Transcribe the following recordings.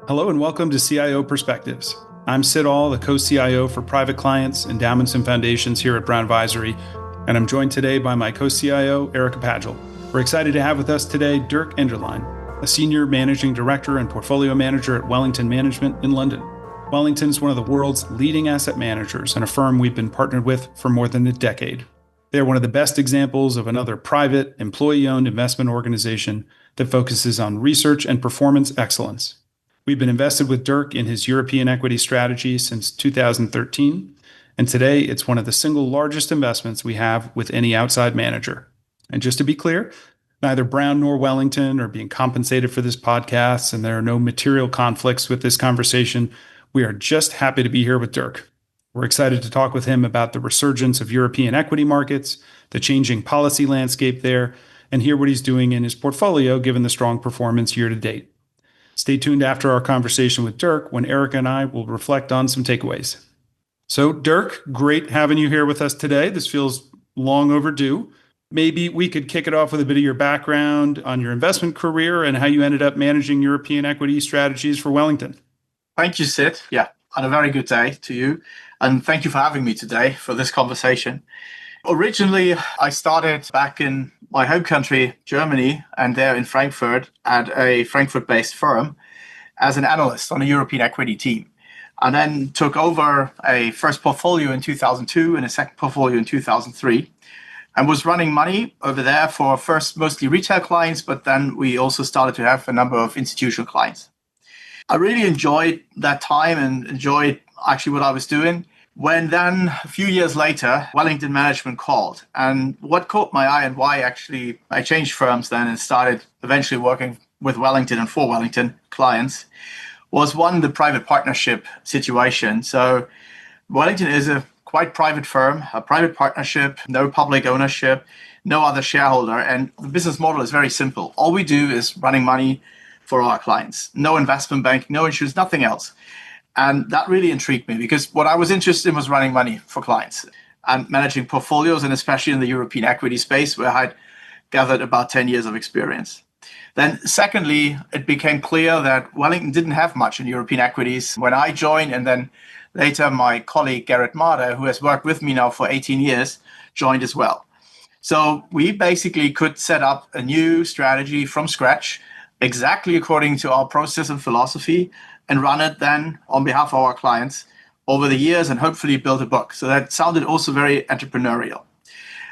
Hello and welcome to CIO Perspectives. I'm Sid Ahl, the Co-CIO for Private Clients, Endowments and Foundations here at Brown Advisory, and I'm joined today by my Co-CIO Erika Pagel. We're excited to have with us today Dirk Enderlein, a Senior Managing Director and Portfolio Manager at Wellington Management in London. Wellington is one of the world's leading asset managers and a firm we've been partnered with for more than a decade. They are one of the best examples of another private, employee-owned investment organization that focuses on research and performance excellence. We've been invested with Dirk in his European equity strategy since 2013, and today it's one of the single largest investments we have with any outside manager. And just to be clear, neither Brown nor Wellington are being compensated for this podcast, and there are no material conflicts with this conversation. We are just happy to be here with Dirk. We're excited to talk with him about the resurgence of European equity markets, the changing policy landscape there, and hear what he's doing in his portfolio given the strong performance year to date. Stay tuned after our conversation with Dirk when Erika and I will reflect on some takeaways. So Dirk, great having you here with us today. This feels long overdue. Maybe we could kick it off with a bit of your background on your investment career and how you ended up managing European equity strategies for Wellington. Thank you, Sid. Yeah, and a very good day to you. And thank you for having me today for this conversation. Originally, I started back in my home country, Germany, and there in Frankfurt at a Frankfurt-based firm as an analyst on a European equity team. And then took over a first portfolio in 2002 and a second portfolio in 2003. And was running money over there for first mostly retail clients, but then we also started to have a number of institutional clients. I really enjoyed that time and enjoyed actually what I was doing. When then a few years later, Wellington Management called. And what caught my eye and why actually I changed firms then and started eventually working with Wellington and for Wellington clients was one, the private partnership situation. So Wellington is a quite private firm, a private partnership, no public ownership, no other shareholder. And the business model is very simple. All we do is running money for our clients. No investment bank, no insurance, nothing else. And that really intrigued me because what I was interested in was running money for clients and managing portfolios, and especially in the European equity space where I had gathered about 10 years of experience. Then secondly, it became clear that Wellington didn't have much in European equities when I joined, and then later my colleague Gerrit Marder, who has worked with me now for 18 years, joined as well. So we basically could set up a new strategy from scratch, exactly according to our process and philosophy, and run it then on behalf of our clients over the years and hopefully build a book. So that sounded also very entrepreneurial.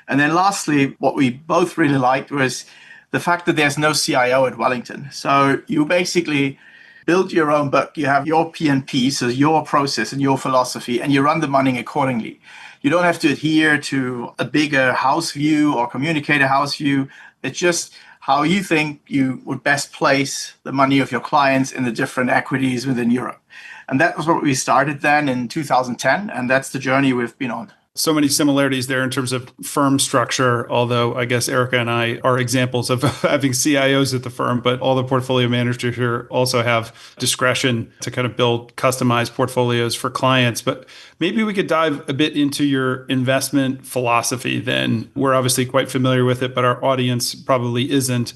And then lastly, what we both really liked was the fact that there's no CIO at Wellington. So you basically build your own book. You have your P&P, so your process and your philosophy, and you run the money accordingly. You don't have to adhere to a bigger house view or communicate a house view. It's just how you think you would best place the money of your clients in the different equities within Europe. And that was what we started then in 2010, and that's the journey we've been on. So many similarities there in terms of firm structure, although I guess Erika and I are examples of having CIOs at the firm, but all the portfolio managers here also have discretion to kind of build customized portfolios for clients. But maybe we could dive a bit into your investment philosophy then. We're obviously quite familiar with it, but our audience probably isn't.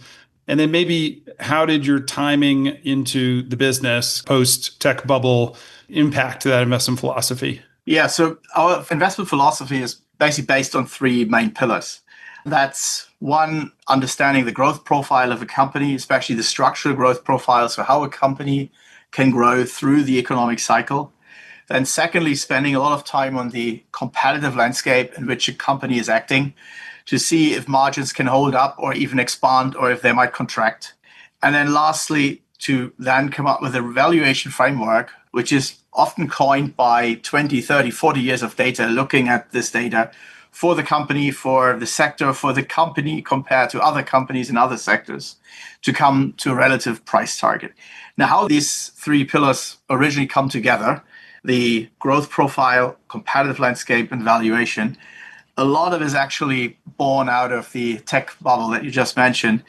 And then maybe how did your timing into the business post-tech bubble impact that investment philosophy? Yeah, so our investment philosophy is basically based on three main pillars. That's one, understanding the growth profile of a company, especially the structural growth profile, so how a company can grow through the economic cycle. Then secondly, spending a lot of time on the competitive landscape in which a company is acting to see if margins can hold up or even expand or if they might contract. And then lastly, to then come up with a valuation framework, which is often coined by 20, 30, 40 years of data, looking at this data for the company, for the sector, for the company compared to other companies in other sectors to come to a relative price target. Now, how these three pillars originally come together, the growth profile, competitive landscape, and valuation, a lot of it is actually born out of the tech bubble that you just mentioned.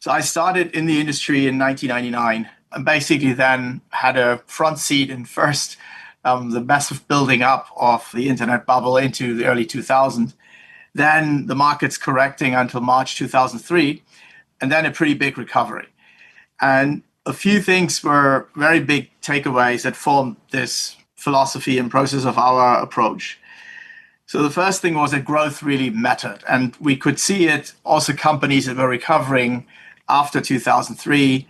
So I started in the industry in 1999 and basically then had a front seat in first the massive building up of the internet bubble into the early 2000s, then the markets correcting until March 2003, and then a pretty big recovery. And a few things were very big takeaways that formed this philosophy and process of our approach. So the first thing was that growth really mattered. And we could see it also companies that were recovering after 2003.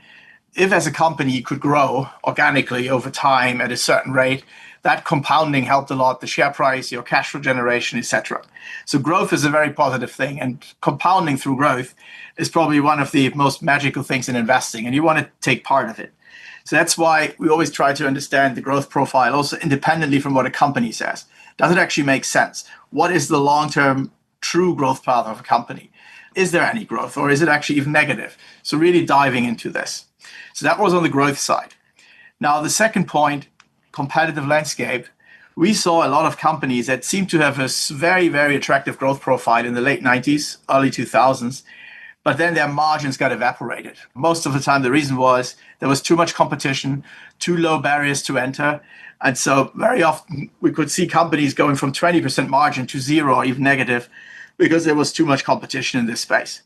If as a company you could grow organically over time at a certain rate, that compounding helped a lot, the share price, your cash flow generation, etc. So growth is a very positive thing, and compounding through growth is probably one of the most magical things in investing, and you want to take part of it. So that's why we always try to understand the growth profile also independently from what a company says. Does it actually make sense? What is the long-term true growth path of a company? Is there any growth, or is it actually even negative? So really diving into this. So that was on the growth side. Now, the second point, competitive landscape, we saw a lot of companies that seemed to have a very, very attractive growth profile in the late 90s, early 2000s, but then their margins got evaporated. Most of the time, the reason was there was too much competition, too low barriers to enter. And so very often we could see companies going from 20% margin to zero or even negative because there was too much competition in this space.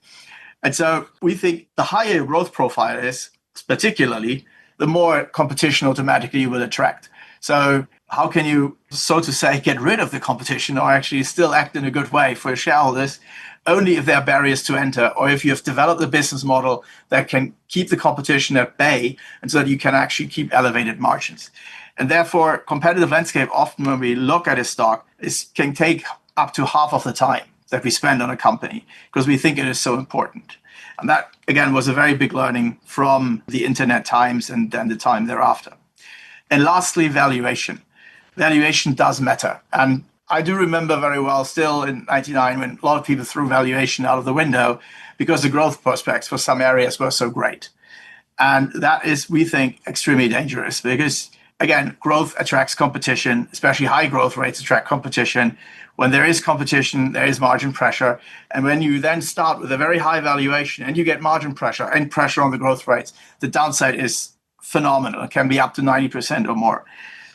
And so we think the higher your growth profile is, particularly, the more competition automatically you will attract. So how can you, so to say, get rid of the competition or actually still act in a good way for your shareholders? Only if there are barriers to enter, or if you have developed a business model that can keep the competition at bay and so that you can actually keep elevated margins. And therefore, competitive landscape, often when we look at a stock, can take up to half of the time that we spend on a company because we think it is so important. And that, again, was a very big learning from the internet times and then the time thereafter. And lastly, valuation. Valuation does matter. And I do remember very well still in 99 when a lot of people threw valuation out of the window because the growth prospects for some areas were so great. And that is, we think, extremely dangerous because, again, growth attracts competition, especially high growth rates attract competition. When there is competition, there is margin pressure. And when you then start with a very high valuation and you get margin pressure and pressure on the growth rates, the downside is phenomenal. It can be up to 90% or more.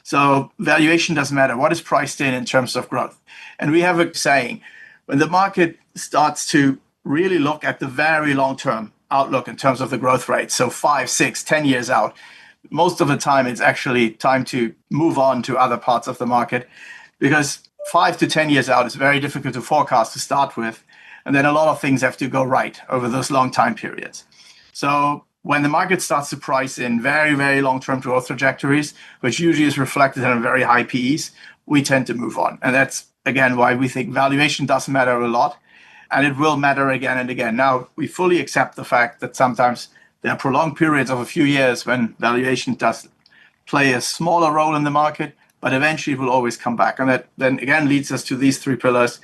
So valuation doesn't matter. What is priced in terms of growth? And we have a saying, when the market starts to really look at the very long-term outlook in terms of the growth rate, so 5, 6, 10 years out, most of the time it's actually time to move on to other parts of the market because 5 to 10 years out is very difficult to forecast to start with. And then a lot of things have to go right over those long time periods. So when the market starts to price in very, very long-term growth trajectories, which usually is reflected in very high PEs, we tend to move on. And that's, again, why we think valuation does matter a lot. And it will matter again and again. Now, we fully accept the fact that sometimes there are prolonged periods of a few years when valuation does play a smaller role in the market, but eventually it will always come back. And that then again leads us to these three pillars: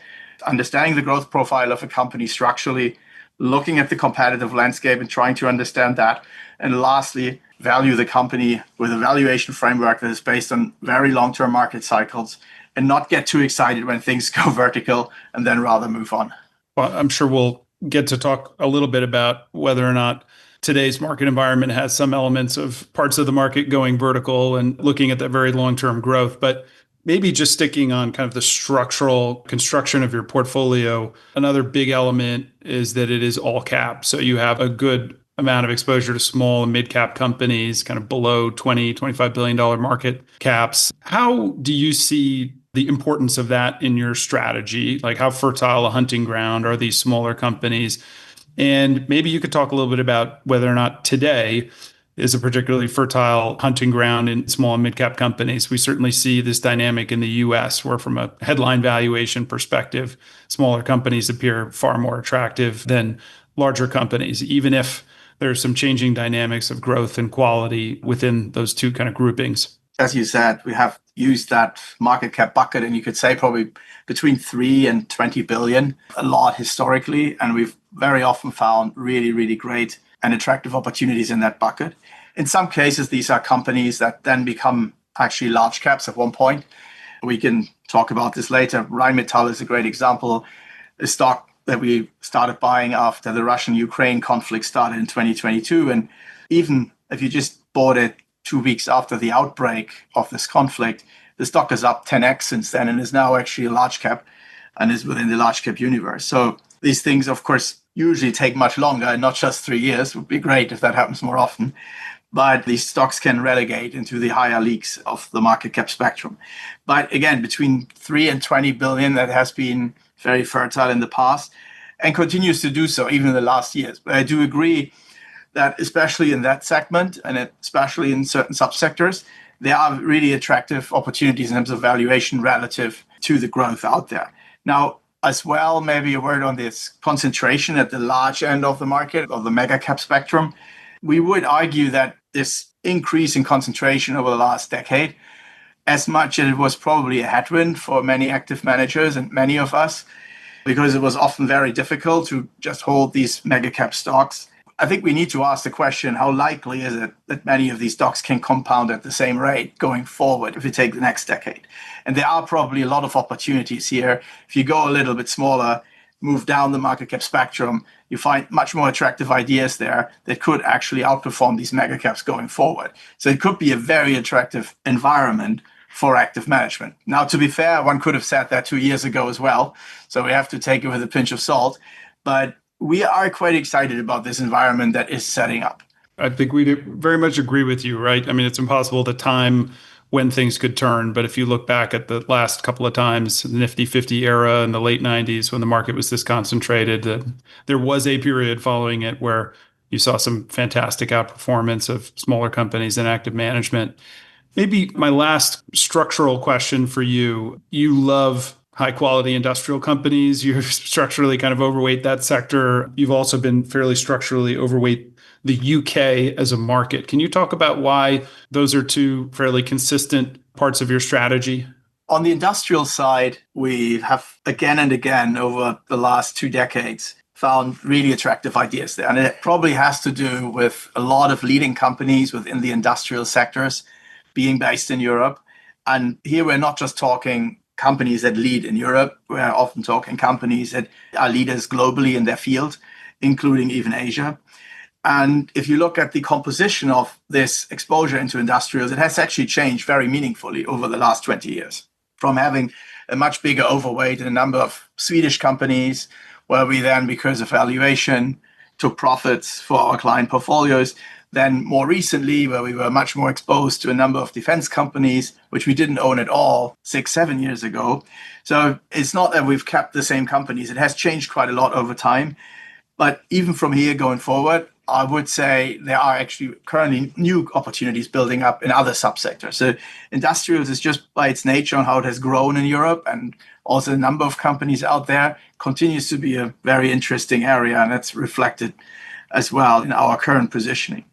understanding the growth profile of a company structurally, looking at the competitive landscape and trying to understand that. And lastly, value the company with a valuation framework that is based on very long-term market cycles and not get too excited when things go vertical and then rather move on. Well, I'm sure we'll get to talk a little bit about whether or not today's market environment has some elements of parts of the market going vertical and looking at that very long-term growth. But maybe just sticking on kind of the structural construction of your portfolio, another big element is that it is all cap. So you have a good amount of exposure to small and mid-cap companies, kind of below $20, $25 billion market caps. How do you see the importance of that in your strategy? Like, how fertile a hunting ground are these smaller companies? And maybe you could talk a little bit about whether or not today is a particularly fertile hunting ground in small and mid-cap companies. We certainly see this dynamic in the US, where from a headline valuation perspective, smaller companies appear far more attractive than larger companies, even if there's some changing dynamics of growth and quality within those two kind of groupings. As you said, we have used that market cap bucket, and you could say probably between 3 and 20 billion, a lot historically. And we've very often found really, really great and attractive opportunities in that bucket. In some cases, these are companies that then become actually large caps at one point. We can talk about this later. Rheinmetall is a great example, a stock that we started buying after the Russian-Ukraine conflict started in 2022. And even if you just bought it 2 weeks after the outbreak of this conflict, the stock is up 10x since then and is now actually a large cap and is within the large cap universe. So these things, of course, usually take much longer and not just 3 years. It would be great if that happens more often. but these stocks can relegate into the higher leagues of the market cap spectrum. But again, between 3 and 20 billion, that has been very fertile in the past and continues to do so even in the last years. But I do agree that especially in that segment and especially in certain subsectors, there are really attractive opportunities in terms of valuation relative to the growth out there. Now, as well, maybe a word on this concentration at the large end of the market, of the mega cap spectrum. We would argue that this increase in concentration over the last decade, as much as it was probably a headwind for many active managers and many of us, because it was often very difficult to just hold these mega cap stocks. I think we need to ask the question, how likely is it that many of these stocks can compound at the same rate going forward if you take the next decade? And there are probably a lot of opportunities here. If you go a little bit smaller, move down the market cap spectrum, you find much more attractive ideas there that could actually outperform these mega caps going forward. So it could be a very attractive environment for active management. Now, to be fair, one could have said that 2 years ago as well. So we have to take it with a pinch of salt. But we are quite excited about this environment that is setting up. I think we very much agree with you, right? I mean, it's impossible to time when things could turn. But if you look back at the last couple of times, the Nifty 50 era in the late 90s, when the market was this concentrated, there was a period following it where you saw some fantastic outperformance of smaller companies and active management. Maybe my last structural question for you. You love high quality industrial companies. You're structurally kind of overweight that sector. You've also been fairly structurally overweight the UK as a market. Can you talk about why those are two fairly consistent parts of your strategy? On the industrial side, we have again and again over the last 2 decades found really attractive ideas there. And it probably has to do with a lot of leading companies within the industrial sectors being based in Europe. And here we're not just talking companies that lead in Europe. We're often talking companies that are leaders globally in their field, including even Asia. And if you look at the composition of this exposure into industrials, it has actually changed very meaningfully over the last 20 years. From having a much bigger overweight in a number of Swedish companies, where we then, because of valuation, took profits for our client portfolios. Then more recently, where we were much more exposed to a number of defense companies, which we didn't own at all 6-7 years ago. So it's not that we've kept the same companies. It has changed quite a lot over time. But even from here going forward, I would say there are actually currently new opportunities building up in other subsectors. So industrials is just by its nature on how it has grown in Europe, and also the number of companies out there continues to be a very interesting area, and that's reflected as well in our current positioning.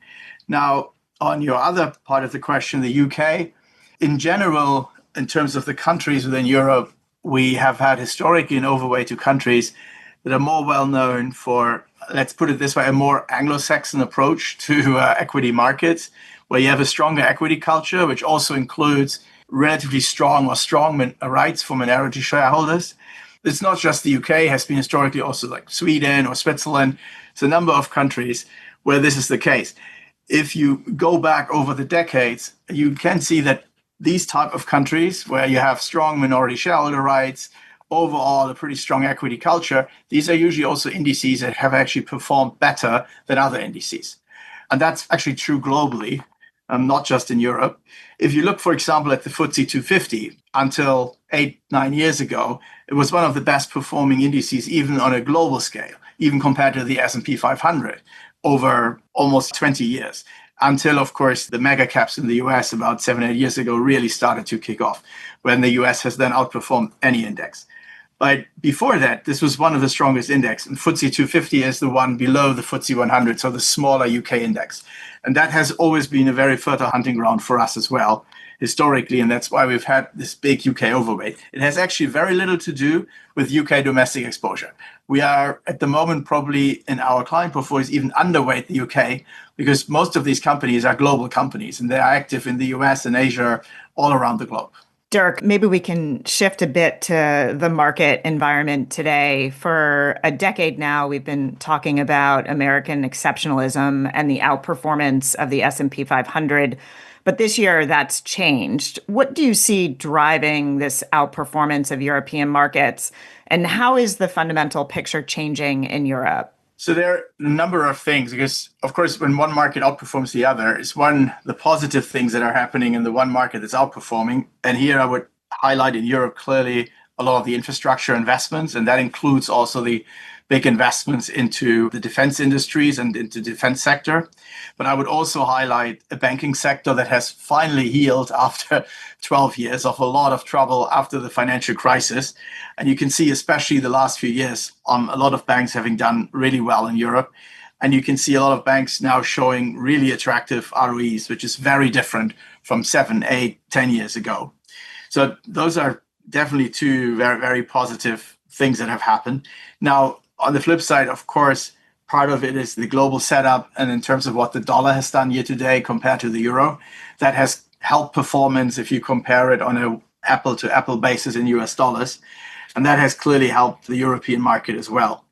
Now, on your other part of the question, the UK, in general, in terms of the countries within Europe, we have had historically an overweight to countries that are more well known for, let's put it this way, a more Anglo-Saxon approach to equity markets, where you have a stronger equity culture, which also includes relatively strong rights for minority shareholders. It's not just the UK, it has been historically also like Sweden or Switzerland. It's a number of countries where this is the case. If you go back over the decades, you can see that these type of countries where you have strong minority shareholder rights, overall a pretty strong equity culture, these are usually also indices that have actually performed better than other indices. And that's actually true globally, not just in Europe. If you look, for example, at the FTSE 250, until 8-9 years ago, it was one of the best performing indices, even on a global scale, even compared to the S&P 500 over almost 20 years. Until, of course, the mega caps in the US about 7-8 years ago really started to kick off, when the US has then outperformed any index. But before that, this was one of the strongest index. And FTSE 250 is the one below the FTSE 100, so the smaller UK index. And that has always been a very fertile hunting ground for us as well, historically. And that's why we've had this big UK overweight. It has actually very little to do with UK domestic exposure. We are at the moment probably in our client portfolios even underweight the UK, because most of these companies are global companies and they are active in the US and Asia, all around the globe. Dirk, maybe we can shift a bit to the market environment today. For a decade now, we've been talking about American exceptionalism and the outperformance of the S&P 500. But this year, that's changed. What do you see driving this outperformance of European markets? And how is the fundamental picture changing in Europe? So there are a number of things because, of course, when one market outperforms the other, it's the positive things that are happening in the one market that's outperforming. And here I would highlight in Europe clearly a lot of the infrastructure investments, and that includes also the big investments into the defense industries and into the defense sector. But I would also highlight a banking sector that has finally healed after 12 years of a lot of trouble after the financial crisis. And you can see, especially the last few years, a lot of banks having done really well in Europe. And you can see a lot of banks now showing really attractive ROEs, which is very different from 7, 8, 10 years ago. So those are definitely two very, very positive things that have happened. Now, on the flip side, of course, part of it is the global setup. And in terms of what the dollar has done year to date compared to the euro, that has helped performance if you compare it on an apple-to-apple basis in US dollars. And that has clearly helped the European market as well.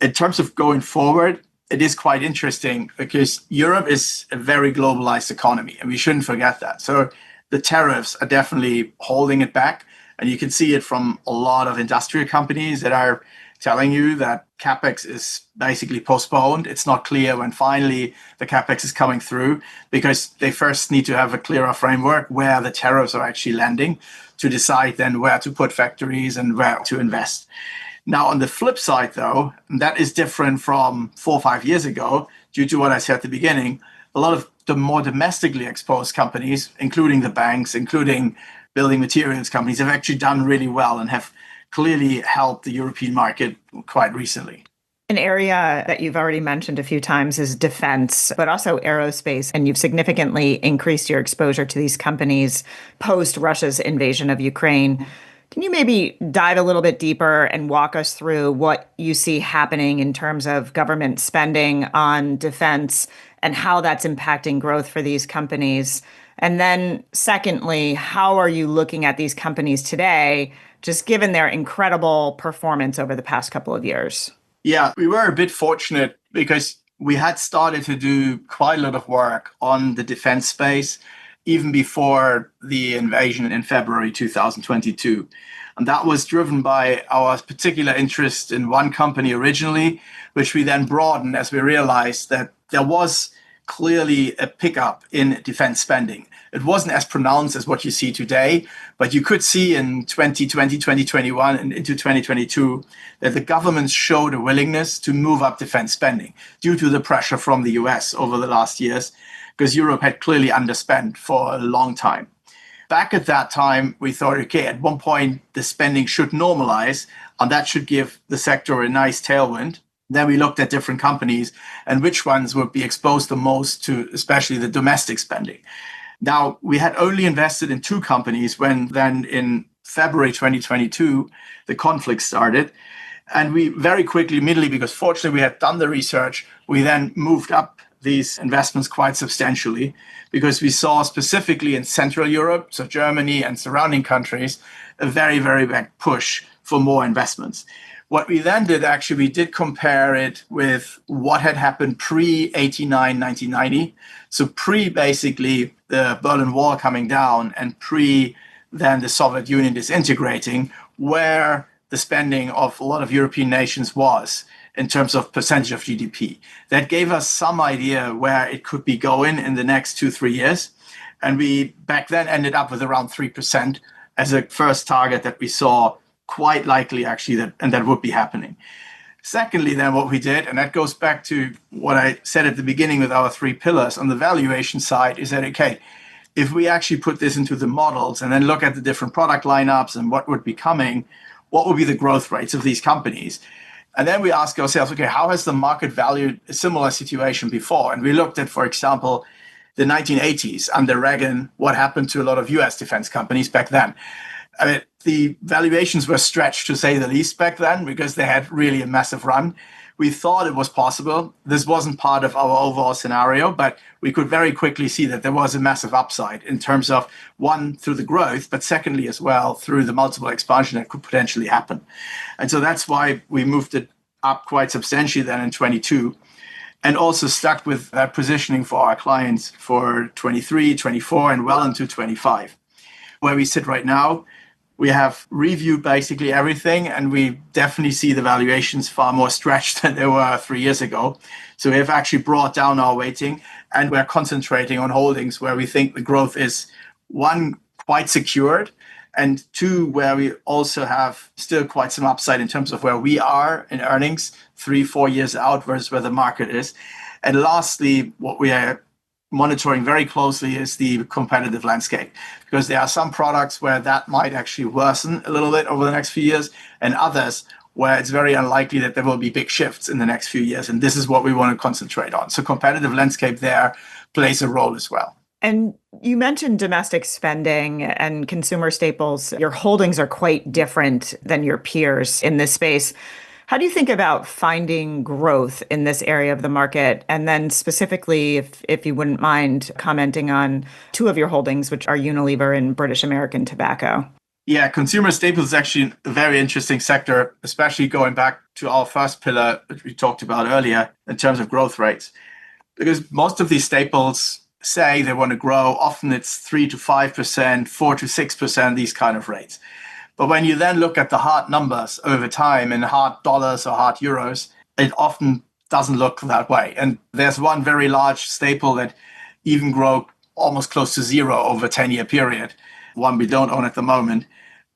In terms of going forward, it is quite interesting because Europe is a very globalized economy, and we shouldn't forget that. So the tariffs are definitely holding it back. And you can see it from a lot of industrial companies that are telling you that CapEx is basically postponed. It's not clear when finally the CapEx is coming through because they first need to have a clearer framework where the tariffs are actually landing to decide then where to put factories and where to invest. Now, on the flip side, though, that is different from 4 or 5 years ago due to what I said at the beginning. A lot of the more domestically exposed companies, including the banks, including building materials companies, have actually done really well and have clearly helped the European market quite recently. An area that you've already mentioned a few times is defense, but also aerospace. And you've significantly increased your exposure to these companies post Russia's invasion of Ukraine. Can you maybe dive a little bit deeper and walk us through what you see happening in terms of government spending on defense and how that's impacting growth for these companies? And then secondly, how are you looking at these companies today, just given their incredible performance over the past couple of years? Yeah, we were a bit fortunate because we had started to do quite a lot of work on the defense space even before the invasion in February 2022. And that was driven by our particular interest in one company originally, which we then broadened as we realized that there was clearly a pickup in defense spending. It wasn't as pronounced as what you see today, but you could see in 2020, 2021, and into 2022 that the governments showed a willingness to move up defense spending due to the pressure from the US over the last years, because Europe had clearly underspent for a long time. Back at that time, we thought, okay, at one point, the spending should normalize, and that should give the sector a nice tailwind. Then we looked at different companies and which ones would be exposed the most to especially the domestic spending. Now, we had only invested in 2 companies when then in February 2022, the conflict started. And we very quickly, immediately, because fortunately we had done the research, we then moved up these investments quite substantially because we saw specifically in Central Europe, so Germany and surrounding countries, a very, very big push for more investments. What we then did, actually, we did compare it with what had happened pre-89, 1990. So basically the Berlin Wall coming down and then the Soviet Union disintegrating, where the spending of a lot of European nations was in terms of percentage of GDP. That gave us some idea where it could be going in the next 2-3 years. And we back then ended up with around 3% as a first target that we saw quite likely actually that would be happening. Secondly, then what we did, and that goes back to what I said at the beginning with our 3 pillars on the valuation side, is that, okay, if we actually put this into the models and then look at the different product lineups and what would be coming, what would be the growth rates of these companies? And then we ask ourselves, okay, how has the market valued a similar situation before? And we looked at, for example, the 1980s under Reagan, what happened to a lot of US defense companies back then. I mean, the valuations were stretched, to say the least, back then because they had really a massive run. We thought it was possible. This wasn't part of our overall scenario, but we could very quickly see that there was a massive upside in terms of, one, through the growth, but secondly as well, through the multiple expansion that could potentially happen. And so that's why we moved it up quite substantially then in 22 and also stuck with that positioning for our clients for 23, 24, and well into 25. Where we sit right now, we have reviewed basically everything, and we definitely see the valuations far more stretched than they were 3 years ago. So we have actually brought down our weighting, and we're concentrating on holdings where we think the growth is, one, quite secured, and two, where we also have still quite some upside in terms of where we are in earnings 3-4 years out versus where the market is. And lastly, what we are monitoring very closely is the competitive landscape, because there are some products where that might actually worsen a little bit over the next few years, and others where it's very unlikely that there will be big shifts in the next few years. And this is what we want to concentrate on. So competitive landscape there plays a role as well. And you mentioned domestic spending and consumer staples. Your holdings are quite different than your peers in this space. How do you think about finding growth in this area of the market? And then specifically, if you wouldn't mind commenting on two of your holdings, which are Unilever and British American Tobacco. Yeah, consumer staples is actually a very interesting sector, especially going back to our first pillar, which we talked about earlier, in terms of growth rates. Because most of these staples say they want to grow. Often it's 3 to 5%, 4 to 6%, these kind of rates. But when you then look at the hard numbers over time in hard dollars or hard euros, it often doesn't look that way. And there's one very large staple that even grow almost close to zero over a 10-year period, one we don't own at the moment,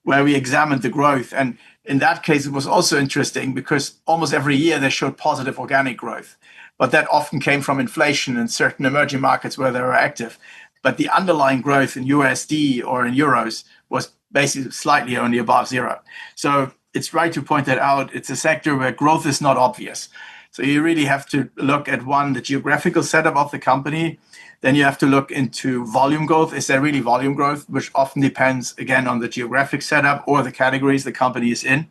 where we examined the growth. And in that case, it was also interesting because almost every year they showed positive organic growth. But that often came from inflation in certain emerging markets where they were active. But the underlying growth in USD or in euros was basically slightly only above zero. So it's right to point that out. It's a sector where growth is not obvious. So you really have to look at, one, the geographical setup of the company. Then you have to look into volume growth. Is there really volume growth, which often depends, again, on the geographic setup or the categories the company is in.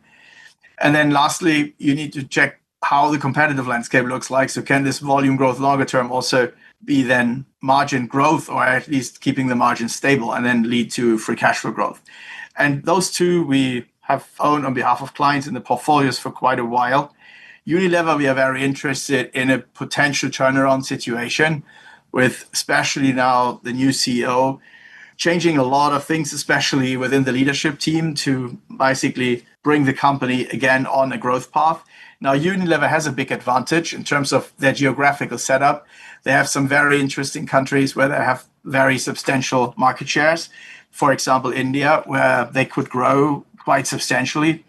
And then lastly, you need to check how the competitive landscape looks like. So can this volume growth longer term also be then margin growth, or at least keeping the margin stable, and then lead to free cash flow growth? And those two we have owned on behalf of clients in the portfolios for quite a while. Unilever, we are very interested in a potential turnaround situation, with especially now the new CEO changing a lot of things, especially within the leadership team, to basically bring the company again on a growth path. Now, Unilever has a big advantage in terms of their geographical setup. They have some very interesting countries where they have very substantial market shares. For example, India, where they could grow quite substantially.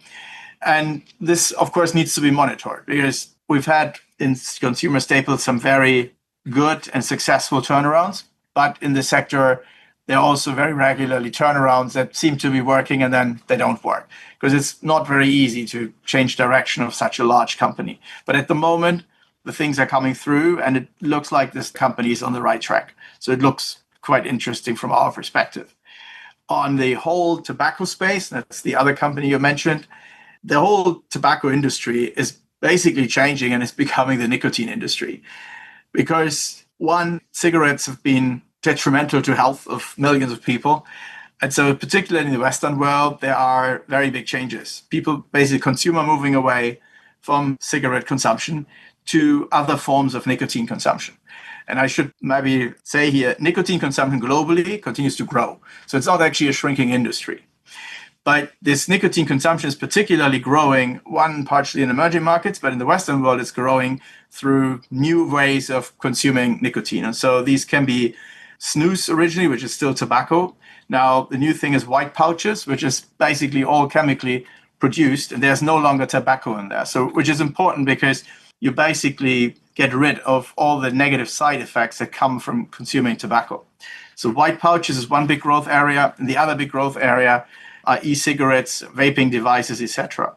And this, of course, needs to be monitored, because we've had in consumer staples some very good and successful turnarounds. But in the sector, there are also very regularly turnarounds that seem to be working and then they don't work, because it's not very easy to change direction of such a large company. But at the moment, the things are coming through and it looks like this company is on the right track. So it looks quite interesting from our perspective. On the whole tobacco space, that's the other company you mentioned, the whole tobacco industry is basically changing and it's becoming the nicotine industry. Because one, cigarettes have been detrimental to health of millions of people. And so particularly in the Western world, there are very big changes. People, basically consumer moving away from cigarette consumption to other forms of nicotine consumption. And I should maybe say here, nicotine consumption globally continues to grow. So it's not actually a shrinking industry. But this nicotine consumption is particularly growing, one, partially in emerging markets, but in the Western world, it's growing through new ways of consuming nicotine. And so these can be snus originally, which is still tobacco. Now, the new thing is white pouches, which is basically all chemically produced, and there's no longer tobacco in there. So, which is important because you basically get rid of all the negative side effects that come from consuming tobacco. So white pouches is one big growth area, and the other big growth area are e-cigarettes, vaping devices, etc.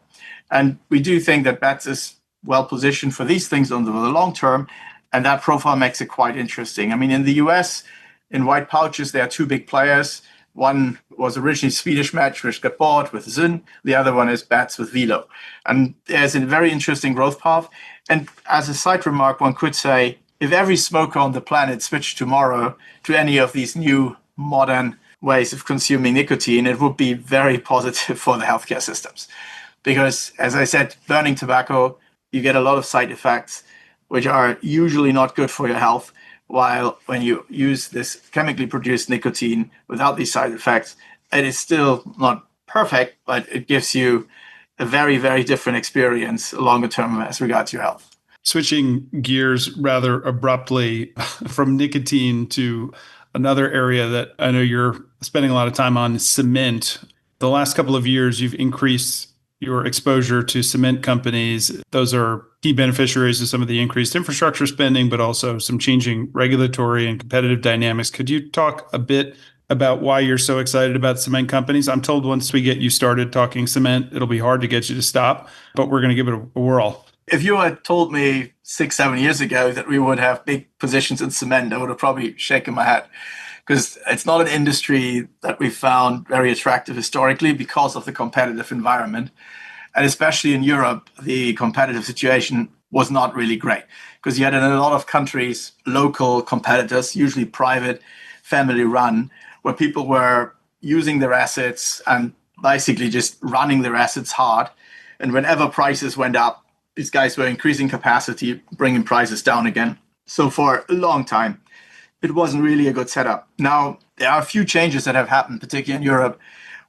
And we do think that BATS is well positioned for these things on the long term, and that profile makes it quite interesting. I mean, in the US, in white pouches, there are two big players. One was originally Swedish Match, which got bought with Zyn. The other one is BATS with Velo. And there's a very interesting growth path. And as a side remark, one could say, if every smoker on the planet switched tomorrow to any of these new modern ways of consuming nicotine, it would be very positive for the healthcare systems. Because, as I said, burning tobacco, you get a lot of side effects, which are usually not good for your health. While when you use this chemically produced nicotine without these side effects, it is still not perfect, but it gives you a very, very different experience longer term as regards your health. Switching gears rather abruptly from nicotine to another area that I know you're spending a lot of time on, cement. The last couple of years, you've increased your exposure to cement companies. Those are key beneficiaries of some of the increased infrastructure spending, but also some changing regulatory and competitive dynamics. Could you talk a bit about why you're so excited about cement companies? I'm told once we get you started talking cement, it'll be hard to get you to stop, but we're going to give it a whirl. If you had told me 6-7 years ago that we would have big positions in cement, I would have probably shaken my head, because it's not an industry that we found very attractive historically because of the competitive environment. And especially in Europe, the competitive situation was not really great, because you had in a lot of countries local competitors, usually private, family run, where people were using their assets and basically just running their assets hard. And whenever prices went up, these guys were increasing capacity, bringing prices down again. So for a long time, it wasn't really a good setup. Now, there are a few changes that have happened, particularly in Europe.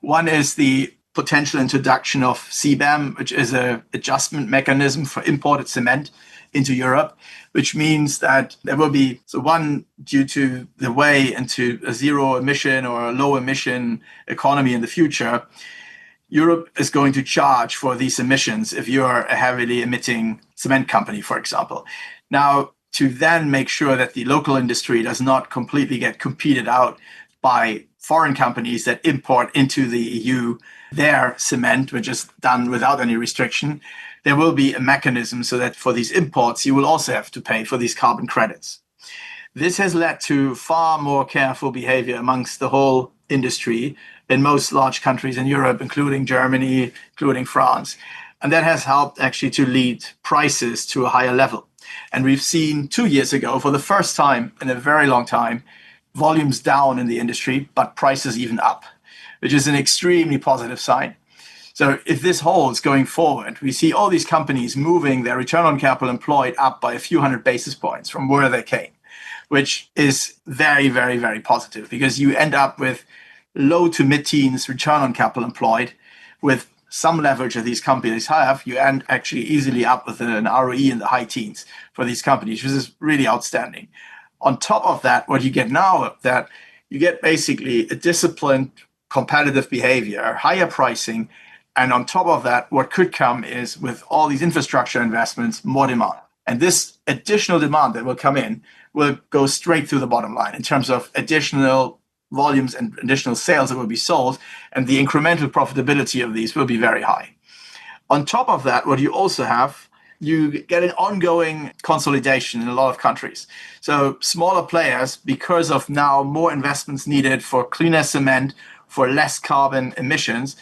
One is the potential introduction of CBAM, which is an adjustment mechanism for imported cement into Europe, which means that there will be, so one, due to the way into a zero emission or a low emission economy in the future, Europe is going to charge for these emissions if you're a heavily emitting cement company, for example. Now, to then make sure that the local industry does not completely get competed out by foreign companies that import into the EU their cement, which is done without any restriction, there will be a mechanism so that for these imports, you will also have to pay for these carbon credits. This has led to far more careful behavior amongst the whole industry in most large countries in Europe, including Germany, including France. And that has helped actually to lead prices to a higher level. And we've seen 2 years ago, for the first time in a very long time, volumes down in the industry, but prices even up, which is an extremely positive sign. So if this holds going forward, we see all these companies moving their return on capital employed up by a few hundred basis points from where they came, which is very, very, very positive, because you end up with low to mid-teens return on capital employed with some leverage that these companies have. You end actually easily up with an ROE in the high teens for these companies, which is really outstanding. On top of that, what you get now, that you get basically a disciplined competitive behavior, higher pricing, and on top of that, what could come is, with all these infrastructure investments, more demand. And this additional demand that will come in will go straight through the bottom line in terms of additional volumes and additional sales that will be sold, and the incremental profitability of these will be very high. On top of that, what you also have, you get an ongoing consolidation in a lot of countries. So smaller players, because of now more investments needed for cleaner cement, for less carbon emissions,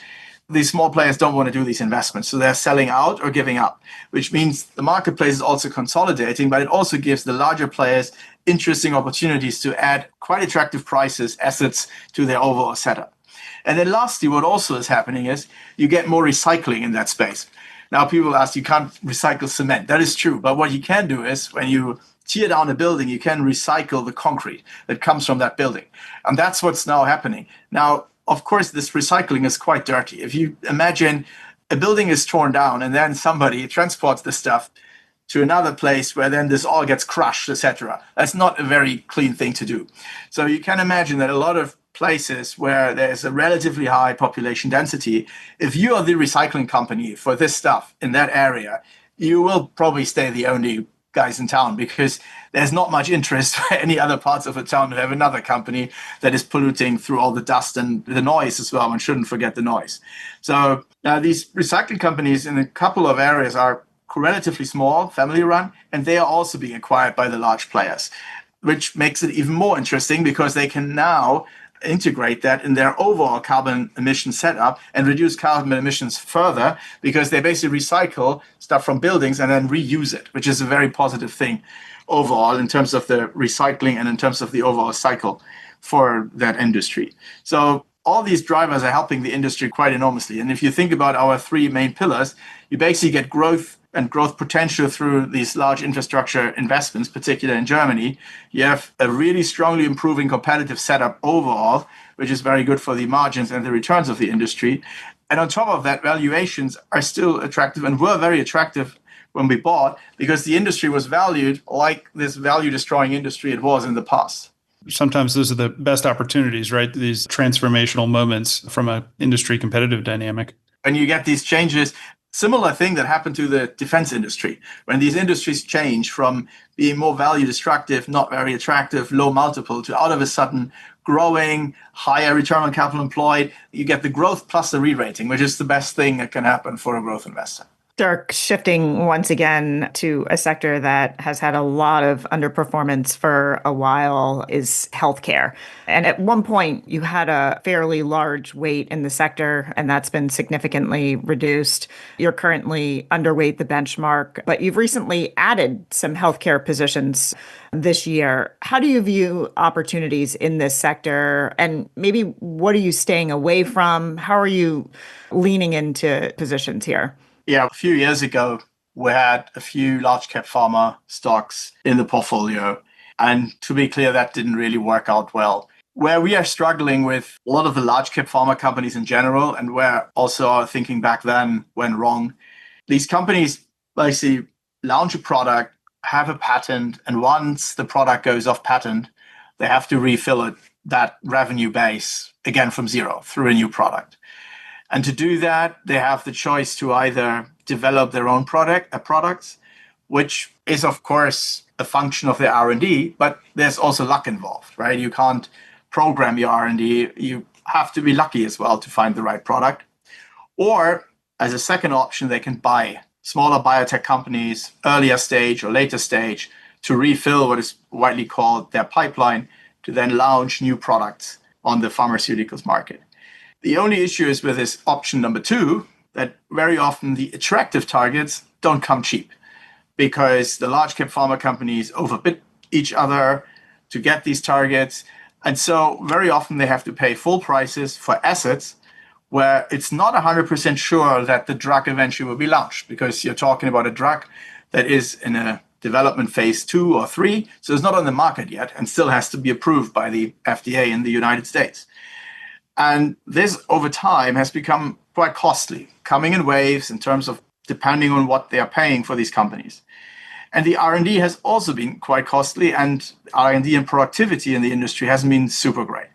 these small players don't want to do these investments. So they're selling out or giving up, which means the marketplace is also consolidating, but it also gives the larger players interesting opportunities to add quite attractive prices, assets to their overall setup. And then lastly, what also is happening is you get more recycling in that space. Now, people ask, you can't recycle cement. That is true. But what you can do is, when you tear down a building, you can recycle the concrete that comes from that building. And that's what's now happening. Now, of course, this recycling is quite dirty. If you imagine a building is torn down and then somebody transports the stuff to another place where then this all gets crushed, etc. That's not a very clean thing to do. So you can imagine that a lot of places where there's a relatively high population density, if you are the recycling company for this stuff in that area, you will probably stay the only guys in town, because there's not much interest for any other parts of the town to have another company that is polluting through all the dust and the noise as well. One shouldn't forget the noise. So now these recycling companies in a couple of areas are relatively small, family run, and they are also being acquired by the large players, which makes it even more interesting, because they can now integrate that in their overall carbon emission setup and reduce carbon emissions further, because they basically recycle stuff from buildings and then reuse it, which is a very positive thing overall in terms of the recycling and in terms of the overall cycle for that industry. So all these drivers are helping the industry quite enormously. And if you think about our three main pillars, you basically get growth and growth potential through these large infrastructure investments, particularly in Germany. You have a really strongly improving competitive setup overall, which is very good for the margins and the returns of the industry. And on top of that, valuations are still attractive and were very attractive when we bought because the industry was valued like this value-destroying industry it was in the past. Sometimes those are the best opportunities, right? These transformational moments from an industry competitive dynamic. And you get these changes. Similar thing that happened to the defense industry. When these industries change from being more value destructive, not very attractive, low multiple, to all of a sudden growing, higher return on capital employed, you get the growth plus the re-rating, which is the best thing that can happen for a growth investor. Dirk, shifting once again to a sector that has had a lot of underperformance for a while is healthcare. And at one point, you had a fairly large weight in the sector, and that's been significantly reduced. You're currently underweight the benchmark, but you've recently added some healthcare positions this year. How do you view opportunities in this sector? And maybe what are you staying away from? How are you leaning into positions here? Yeah, a few years ago, we had a few large cap pharma stocks in the portfolio. And to be clear, that didn't really work out well. Where we are struggling with a lot of the large cap pharma companies in general, and where also our thinking back then went wrong, these companies basically launch a product, have a patent, and once the product goes off patent, they have to refill it, that revenue base, again from zero through a new product. And to do that, they have the choice to either develop their own products, which is, of course, a function of their R&D, but there's also luck involved, right? You can't program your R&D. You have to be lucky as well to find the right product. Or, as a second option, they can buy smaller biotech companies, earlier stage or later stage, to refill what is widely called their pipeline, to then launch new products on the pharmaceuticals market. The only issue is with this option number two, that very often the attractive targets don't come cheap because the large cap pharma companies overbid each other to get these targets. And so very often they have to pay full prices for assets where it's not 100% sure that the drug eventually will be launched because you're talking about a drug that is in a development phase 2 or 3. So it's not on the market yet and still has to be approved by the FDA in the United States. And this, over time, has become quite costly, coming in waves in terms of depending on what they are paying for these companies. And the R&D has also been quite costly, and R&D and productivity in the industry hasn't been super great.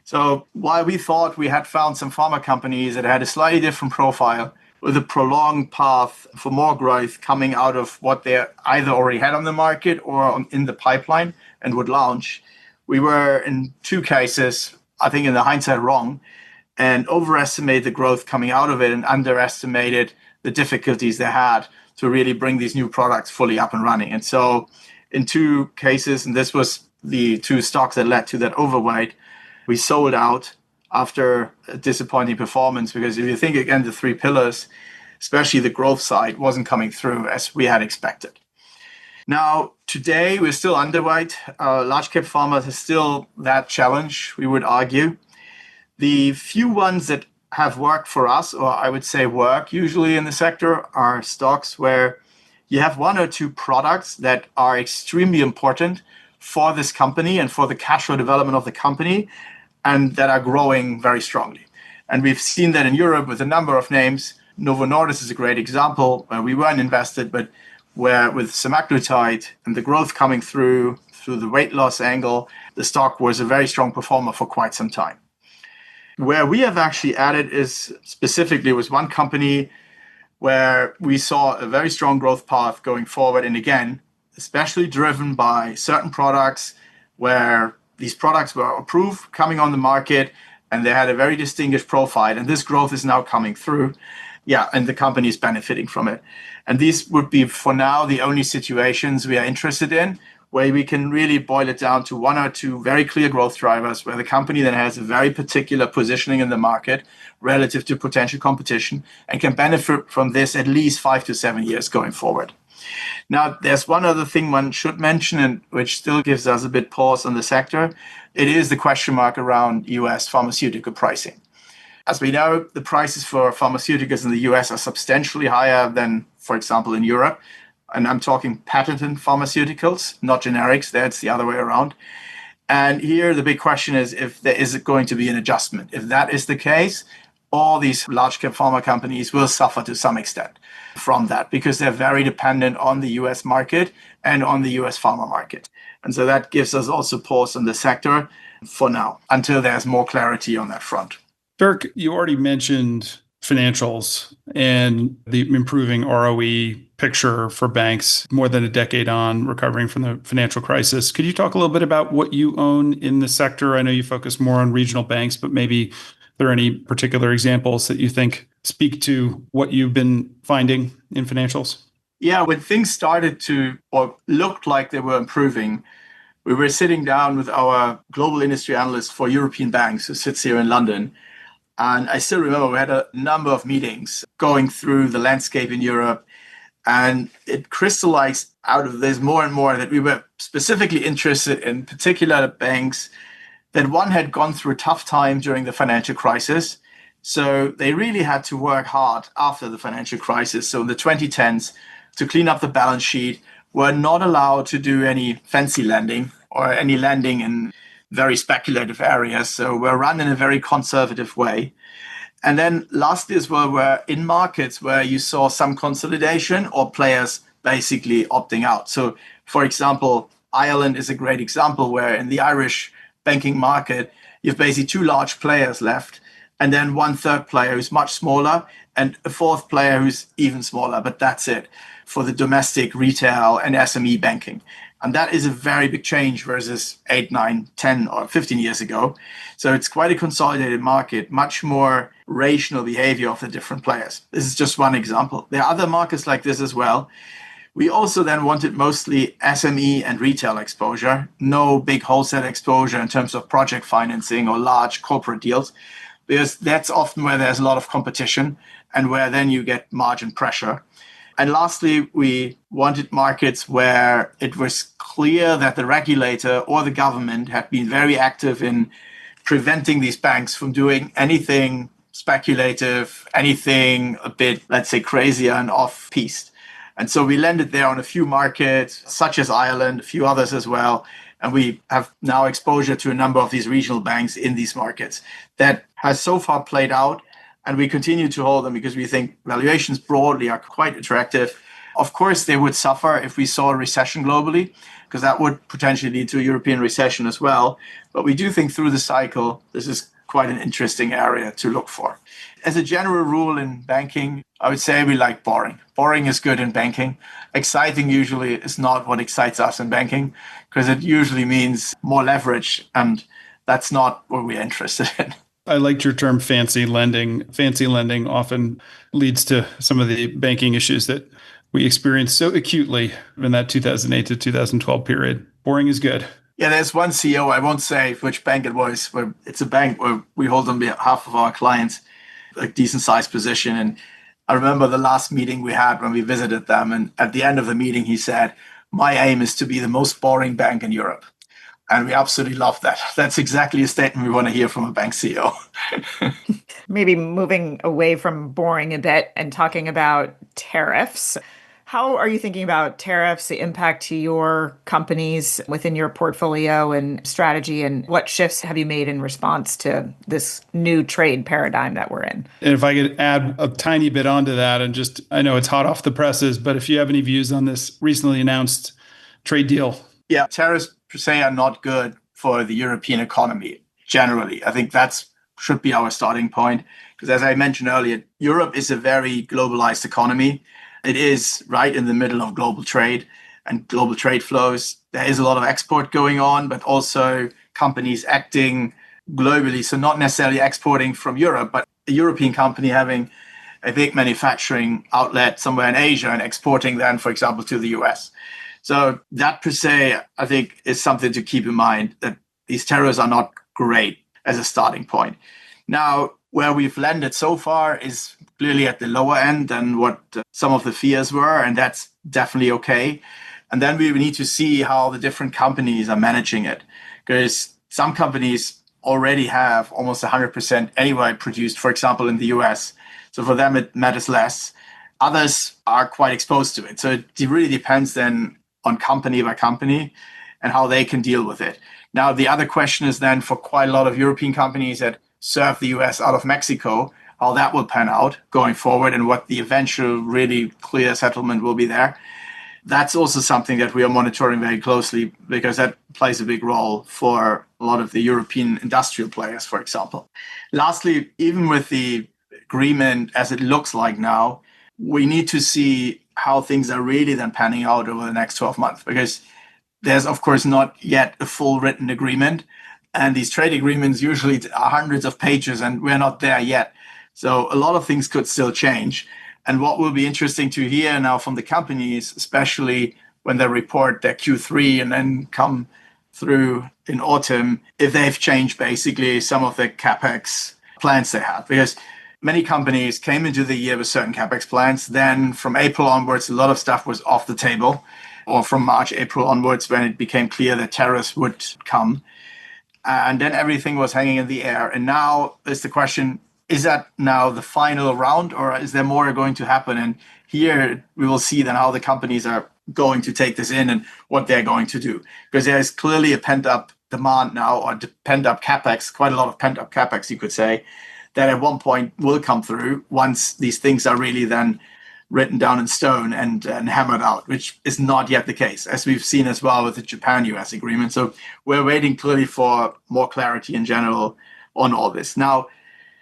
So while we thought we had found some pharma companies that had a slightly different profile with a prolonged path for more growth coming out of what they either already had on the market or in the pipeline and would launch, we were in two cases, I think in the hindsight, wrong, and overestimated the growth coming out of it and underestimated the difficulties they had to really bring these new products fully up and running. And so in two cases, and this was the two stocks that led to that overweight, we sold out after a disappointing performance because if you think again, the three pillars, especially the growth side, wasn't coming through as we had expected. Now, today, we're still underweight. Large cap pharma is still that challenge, we would argue. The few ones that have worked for us, or I would say work usually in the sector, are stocks where you have one or two products that are extremely important for this company and for the cash flow development of the company, and that are growing very strongly. And we've seen that in Europe with a number of names. Novo Nordisk is a great example where we weren't invested, but where with semaglutide and the growth coming through the weight loss angle, the stock was a very strong performer for quite some time. Where we have actually added is specifically was one company where we saw a very strong growth path going forward. And again, especially driven by certain products where these products were approved, coming on the market, and they had a very distinguished profile. And this growth is now coming through. Yeah, and the company is benefiting from it. And these would be, for now, the only situations we are interested in where we can really boil it down to one or two very clear growth drivers where the company then has a very particular positioning in the market relative to potential competition and can benefit from this at least 5 to 7 years going forward. Now, there's one other thing one should mention, and which still gives us a bit pause on the sector. It is the question mark around US pharmaceutical pricing. As we know, the prices for pharmaceuticals in the US are substantially higher than, for example, in Europe. And I'm talking patented pharmaceuticals, not generics. That's the other way around. And here the big question is if there is going to be an adjustment. If that is the case, all these large cap pharma companies will suffer to some extent from that because they're very dependent on the US market and on the US pharma market. And so that gives us also pause in the sector for now until there's more clarity on that front. Dirk, you already mentioned financials and the improving ROE picture for banks more than a decade on recovering from the financial crisis. Could you talk a little bit about what you own in the sector? I know you focus more on regional banks, but maybe there are any particular examples that you think speak to what you've been finding in financials? Yeah, when things started to or looked like they were improving, we were sitting down with our global industry analyst for European banks who sits here in London. And I still remember we had a number of meetings going through the landscape in Europe. And it crystallized out of this more and more that we were specifically interested in particular banks that one had gone through a tough time during the financial crisis. So they really had to work hard after the financial crisis. So in the 2010s, to clean up the balance sheet, were not allowed to do any fancy lending or any lending in very speculative areas. So we're run in a very conservative way. And then lastly as well, we're in markets where you saw some consolidation or players basically opting out. So for example, Ireland is a great example where in the Irish banking market, you have basically two large players left and then one third player who's much smaller and a fourth player who's even smaller, but that's it for the domestic retail and SME banking. And that is a very big change versus 8, 9, 10, or 15 years ago. So it's quite a consolidated market, much more rational behavior of the different players. This is just one example. There are other markets like this as well. We also then wanted mostly SME and retail exposure, no big wholesale exposure in terms of project financing or large corporate deals, because that's often where there's a lot of competition and where then you get margin pressure. And lastly, we wanted markets where it was clear that the regulator or the government had been very active in preventing these banks from doing anything speculative, anything a bit, let's say, crazier and off-piste. And so we landed there on a few markets, such as Ireland, a few others as well. And we have now exposure to a number of these regional banks in these markets. That has so far played out. And we continue to hold them because we think valuations broadly are quite attractive. Of course, they would suffer if we saw a recession globally, because that would potentially lead to a European recession as well. But we do think through the cycle, this is quite an interesting area to look for. As a general rule in banking, I would say we like boring. Boring is good in banking. Exciting usually is not what excites us in banking, because it usually means more leverage, and that's not what we're interested in. I liked your term fancy lending. Fancy lending often leads to some of the banking issues that we experienced so acutely in that 2008 to 2012 period. Boring is good. Yeah, there's one CEO, I won't say which bank it was, where it's a bank where we hold on behalf of our clients, a decent sized position. And I remember the last meeting we had when we visited them. And at the end of the meeting, he said, "My aim is to be the most boring bank in Europe." And we absolutely love that. That's exactly a statement we want to hear from a bank CEO. Maybe moving away from boring a bit and talking about tariffs. How are you thinking about tariffs, the impact to your companies within your portfolio and strategy, and what shifts have you made in response to this new trade paradigm that we're in? And if I could add a tiny bit onto that, and just, I know it's hot off the presses, but if you have any views on this recently announced trade deal. Yeah, tariffs per se are not good for the European economy generally. I think that should be our starting point. Because as I mentioned earlier, Europe is a very globalized economy. It is right in the middle of global trade and global trade flows. There is a lot of export going on, but also companies acting globally. So not necessarily exporting from Europe, but a European company having a big manufacturing outlet somewhere in Asia and exporting then, for example, to the US. So that per se, I think, is something to keep in mind, that these tariffs are not great as a starting point. Now, where we've landed so far is clearly at the lower end than what some of the fears were, and that's definitely okay. And then we need to see how the different companies are managing it, because some companies already have almost 100% anyway produced, for example, in the US. So for them, it matters less. Others are quite exposed to it. So it really depends then on company by company and how they can deal with it. Now, the other question is then for quite a lot of European companies that serve the US out of Mexico, how that will pan out going forward and what the eventual really clear settlement will be there. That's also something that we are monitoring very closely because that plays a big role for a lot of the European industrial players, for example. Lastly, even with the agreement as it looks like now, we need to see how things are really then panning out over the next 12 months, because there's, of course, not yet a full written agreement. And these trade agreements usually are hundreds of pages, and we're not there yet. So a lot of things could still change. And what will be interesting to hear now from the companies, especially when they report their Q3 and then come through in autumn, if they've changed basically some of the CapEx plans they had. Because many companies came into the year with certain CapEx plans. Then from April onwards, a lot of stuff was off the table, or from March, April onwards, when it became clear that tariffs would come. And then everything was hanging in the air. And now is the question, is that now the final round, or is there more going to happen? And here we will see then how the companies are going to take this in and what they're going to do. Because there is clearly a pent-up demand now, or pent-up CapEx, quite a lot of pent-up CapEx, you could say, that at one point will come through once these things are really then written down in stone and hammered out, which is not yet the case, as we've seen as well with the Japan-US agreement. So we're waiting clearly for more clarity in general on all this. Now,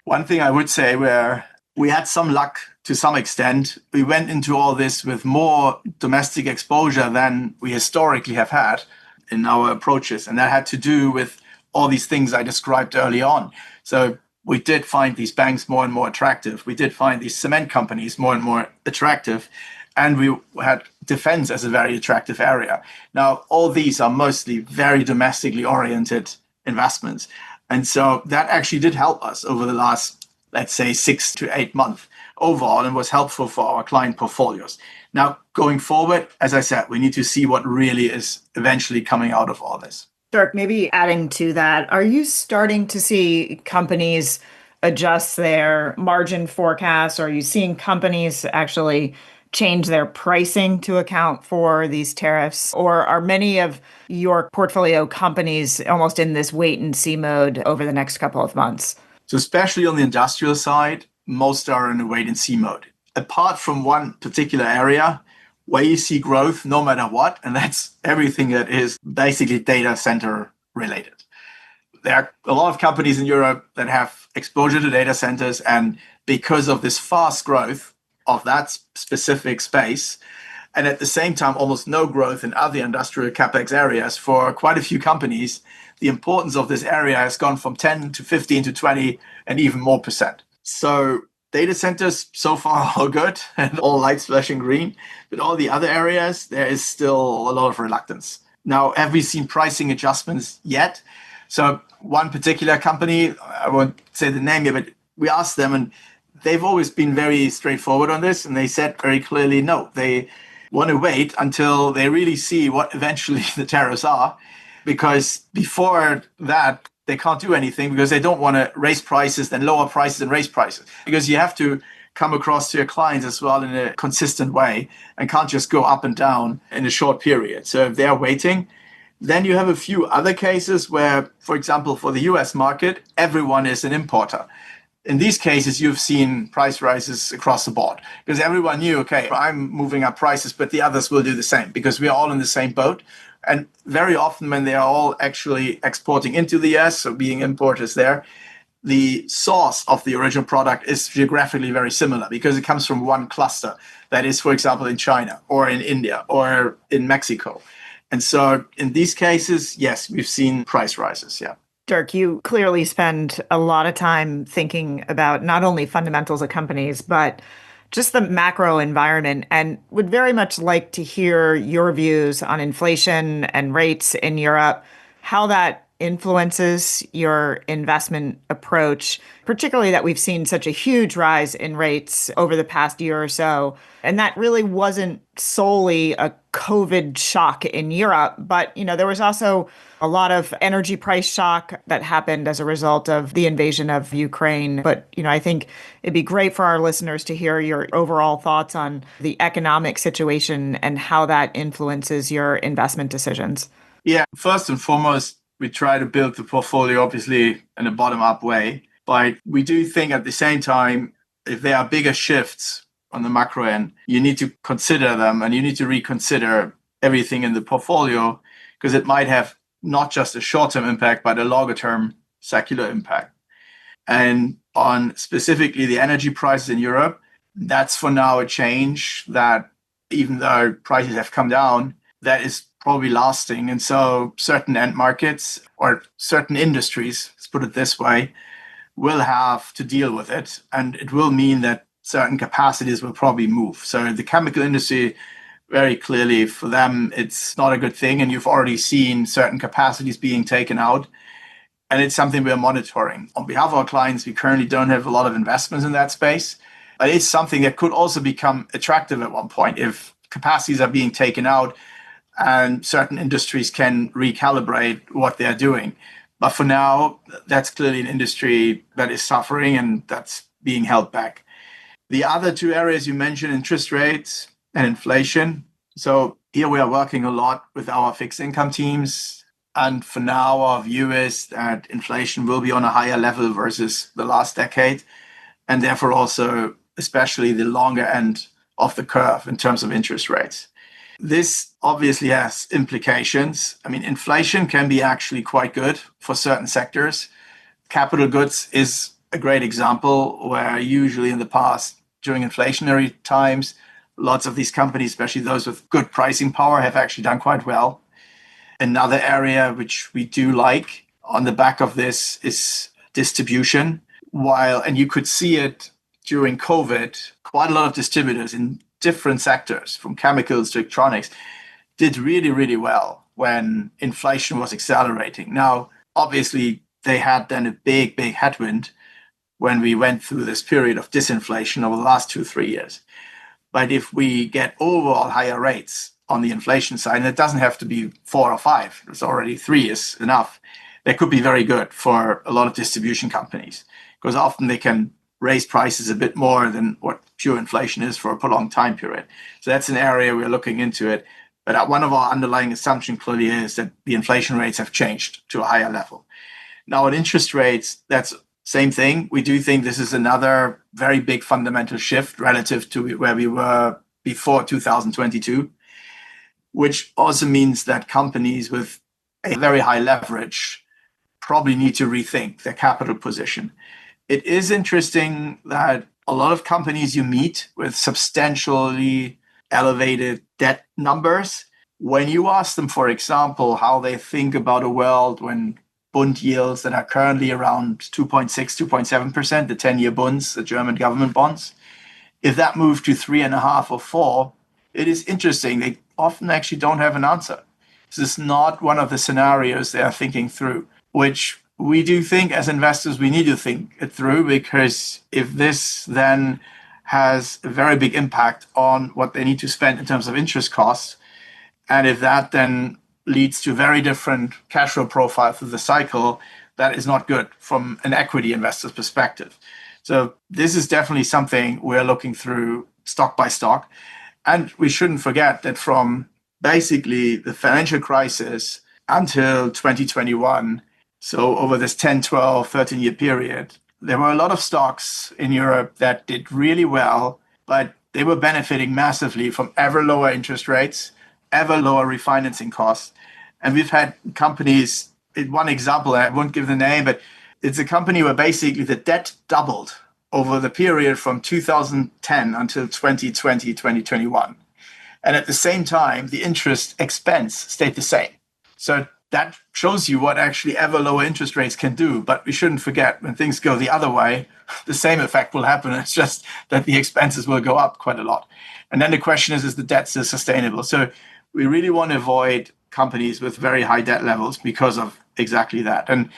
one thing I would say, where we had some luck to some extent, we went into all this with more domestic exposure than we historically have had in our approaches. And that had to do with all these things I described early on. So we did find these banks more and more attractive. We did find these cement companies more and more attractive. And we had defense as a very attractive area. Now, all these are mostly very domestically oriented investments. And so that actually did help us over the last, let's say, 6 to 8 months overall, and was helpful for our client portfolios. Now, going forward, as I said, we need to see what really is eventually coming out of all this. Dirk, maybe adding to that, are you starting to see companies adjust their margin forecasts? Are you seeing companies actually change their pricing to account for these tariffs? Or are many of your portfolio companies almost in this wait and see mode over the next couple of months? So especially on the industrial side, most are in a wait and see mode. Apart from one particular area where you see growth no matter what, and that's everything that is basically data center related. There are a lot of companies in Europe that have exposure to data centers, and because of this fast growth of that specific space, and at the same time almost no growth in other industrial capex areas, for quite a few companies, the importance of this area has gone from 10 to 15 to 20 and even more percent. So data centers so far are good and all lights flashing green, but all the other areas, there is still a lot of reluctance. Now, have we seen pricing adjustments yet? So one particular company, I won't say the name yet, but we asked them, and they've always been very straightforward on this. And they said very clearly, no, they want to wait until they really see what eventually the tariffs are, because before that, they can't do anything, because they don't want to raise prices, then lower prices and raise prices, because you have to come across to your clients as well in a consistent way and can't just go up and down in a short period. So if they're waiting, then you have a few other cases where, for example, for the US market, everyone is an importer. In these cases, you've seen price rises across the board because everyone knew, okay, I'm moving up prices, but the others will do the same because we are all in the same boat. And very often when they are all actually exporting into the US, so being importers there, the source of the original product is geographically very similar because it comes from one cluster that is, for example, in China or in India or in Mexico. And so in these cases, yes, we've seen price rises, yeah. Dirk, you clearly spend a lot of time thinking about not only fundamentals of companies, but just the macro environment, and would very much like to hear your views on inflation and rates in Europe, how that influences your investment approach, particularly that we've seen such a huge rise in rates over the past year or so. And that really wasn't solely a COVID shock in Europe, but there was also a lot of energy price shock that happened as a result of the invasion of Ukraine. But, I think it'd be great for our listeners to hear your overall thoughts on the economic situation and how that influences your investment decisions. Yeah, first and foremost, we try to build the portfolio, obviously, in a bottom-up way. But we do think at the same time, if there are bigger shifts on the macro end, you need to consider them and you need to reconsider everything in the portfolio because it might have not just a short-term impact, but a longer-term secular impact. And on specifically the energy prices in Europe, that's for now a change that even though prices have come down, that is probably lasting. And so certain end markets or certain industries, let's put it this way, will have to deal with it. And it will mean that certain capacities will probably move. So the chemical industry, very clearly for them, it's not a good thing. And you've already seen certain capacities being taken out. And it's something we're monitoring. On behalf of our clients, we currently don't have a lot of investments in that space. But it's something that could also become attractive at one point if capacities are being taken out and certain industries can recalibrate what they're doing. But for now, that's clearly an industry that is suffering and that's being held back. The other two areas you mentioned, interest rates and inflation. So here we are working a lot with our fixed income teams. And for now, our view is that inflation will be on a higher level versus the last decade. And therefore also, especially the longer end of the curve in terms of interest rates. This obviously has implications. I mean, inflation can be actually quite good for certain sectors. Capital goods is a great example where usually in the past, during inflationary times, lots of these companies, especially those with good pricing power, have actually done quite well. Another area which we do like on the back of this is distribution. And you could see it during COVID, quite a lot of distributors in different sectors, from chemicals to electronics, did really, really well when inflation was accelerating. Now, obviously, they had then a big, big headwind when we went through this period of disinflation over the last 2-3 years. But if we get overall higher rates on the inflation side, and it doesn't have to be 4 or 5, it's already 3 is enough, that could be very good for a lot of distribution companies because often they can raise prices a bit more than what pure inflation is for a prolonged time period. So that's an area we're looking into it. But one of our underlying assumptions clearly is that the inflation rates have changed to a higher level. Now, on interest rates, that's same thing. We do think this is another very big fundamental shift relative to where we were before 2022, which also means that companies with a very high leverage probably need to rethink their capital position. It is interesting that a lot of companies you meet with substantially elevated debt numbers, when you ask them, for example, how they think about a world when bond yields that are currently around 2.6, 2.7%, the 10-year bonds, the German government bonds, if that moved to 3.5 or 4, it is interesting. They often actually don't have an answer. This is not one of the scenarios they are thinking through, which we do think as investors, we need to think it through, because if this then has a very big impact on what they need to spend in terms of interest costs, and if that then leads to very different cash flow profile through the cycle, that is not good from an equity investor's perspective. So this is definitely something we're looking through stock by stock. And we shouldn't forget that from basically the financial crisis until 2021, so over this 10, 12, 13-year period, there were a lot of stocks in Europe that did really well, but they were benefiting massively from ever lower interest rates, ever lower refinancing costs. And we've had companies, one example, I won't give the name, but it's a company where basically the debt doubled over the period from 2010 until 2020, 2021. And at the same time, the interest expense stayed the same. So that shows you what actually ever lower interest rates can do. But we shouldn't forget, when things go the other way, the same effect will happen. It's just that the expenses will go up quite a lot. And then the question is the debt still sustainable? So we really want to avoid companies with very high debt levels because of exactly that. And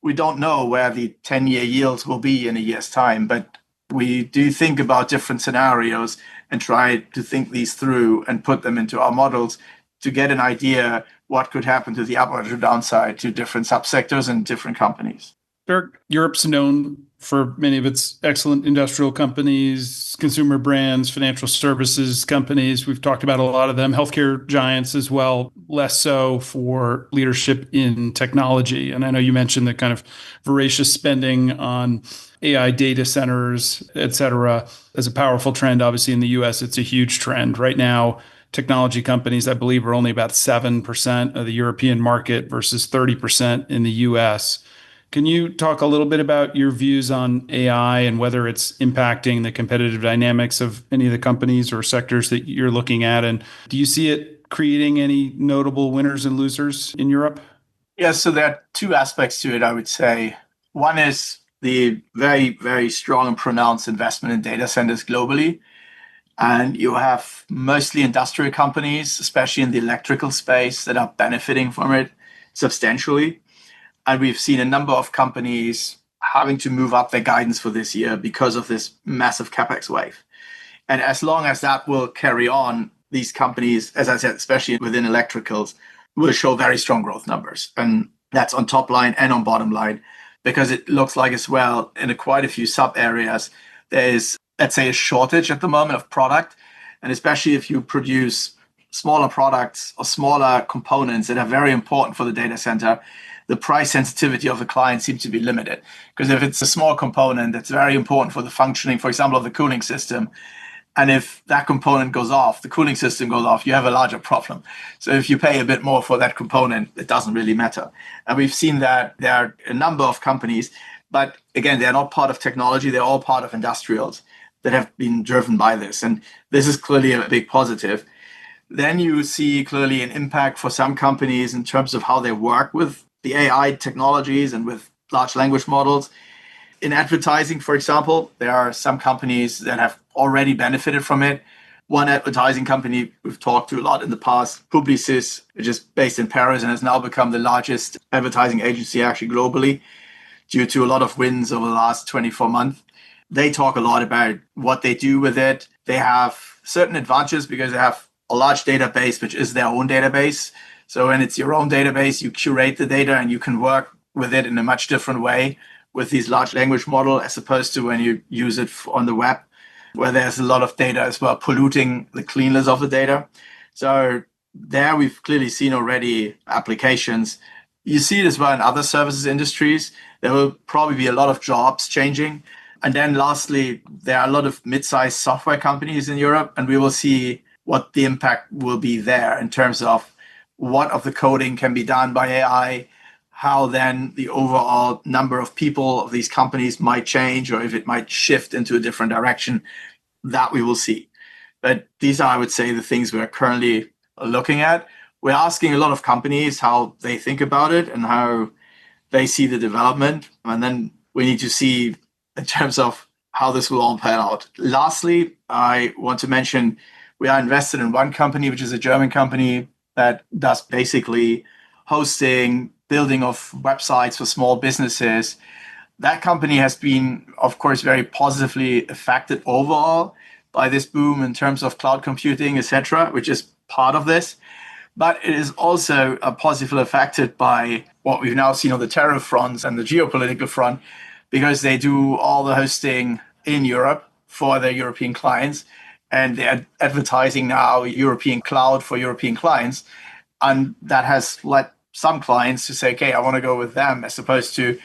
we don't know where the 10-year yields will be in a year's time, but we do think about different scenarios and try to think these through and put them into our models to get an idea what could happen to the upside or downside to different subsectors and different companies. Dirk, Europe's known for many of its excellent industrial companies, consumer brands, financial services companies. We've talked about a lot of them, healthcare giants as well, less so for leadership in technology. And I know you mentioned the kind of voracious spending on AI data centers, et cetera, as a powerful trend. Obviously, in the US, it's a huge trend. Right now, technology companies, I believe, are only about 7% of the European market versus 30% in the US. Can you talk a little bit about your views on AI and whether it's impacting the competitive dynamics of any of the companies or sectors that you're looking at? And do you see it creating any notable winners and losers in Europe? Yeah, so there are two aspects to it, I would say. One is the very, very strong and pronounced investment in data centers globally. And you have mostly industrial companies, especially in the electrical space, that are benefiting from it substantially. And we've seen a number of companies having to move up their guidance for this year because of this massive CapEx wave. And as long as that will carry on, these companies, as I said, especially within electricals, will show very strong growth numbers. And that's on top line and on bottom line, because it looks like as well in quite a few sub areas, there is, let's say, a shortage at the moment of product. And especially if you produce smaller products or smaller components that are very important for the data center, the price sensitivity of the client seems to be limited. Because if it's a small component that's very important for the functioning, for example, of the cooling system, and if that component goes off, the cooling system goes off, you have a larger problem. So if you pay a bit more for that component, it doesn't really matter. And we've seen that there are a number of companies, but again, they're not part of technology, they're all part of industrials that have been driven by this. And this is clearly a big positive. Then you see clearly an impact for some companies in terms of how they work with the AI technologies and with large language models. In advertising, for example, there are some companies that have already benefited from it. One advertising company we've talked to a lot in the past, Publicis, which is based in Paris and has now become the largest advertising agency actually globally due to a lot of wins over the last 24 months. They talk a lot about what they do with it. They have certain advantages because they have a large database, which is their own database. So when it's your own database, you curate the data and you can work with it in a much different way with these large language model as opposed to when you use it on the web, where there's a lot of data as well, polluting the cleanness of the data. So there we've clearly seen already applications. You see it as well in other services industries. There will probably be a lot of jobs changing. And then lastly, there are a lot of mid-sized software companies in Europe, and we will see what the impact will be there in terms of what of the coding can be done by AI, how then the overall number of people of these companies might change, or if it might shift into a different direction, that we will see. But these are, I would say, the things we're currently looking at. We're asking a lot of companies how they think about it and how they see the development. And then we need to see in terms of how this will all pan out. Lastly, I want to mention we are invested in one company, which is a German company that does basically hosting, building of websites for small businesses. That company has been, of course, very positively affected overall by this boom in terms of cloud computing, etc., which is part of this. But it is also positively affected by what we've now seen on the tariff fronts and the geopolitical front, because they do all the hosting in Europe for their European clients. And they're advertising now European cloud for European clients. And that has led some clients to say, okay, I want to go with them as opposed to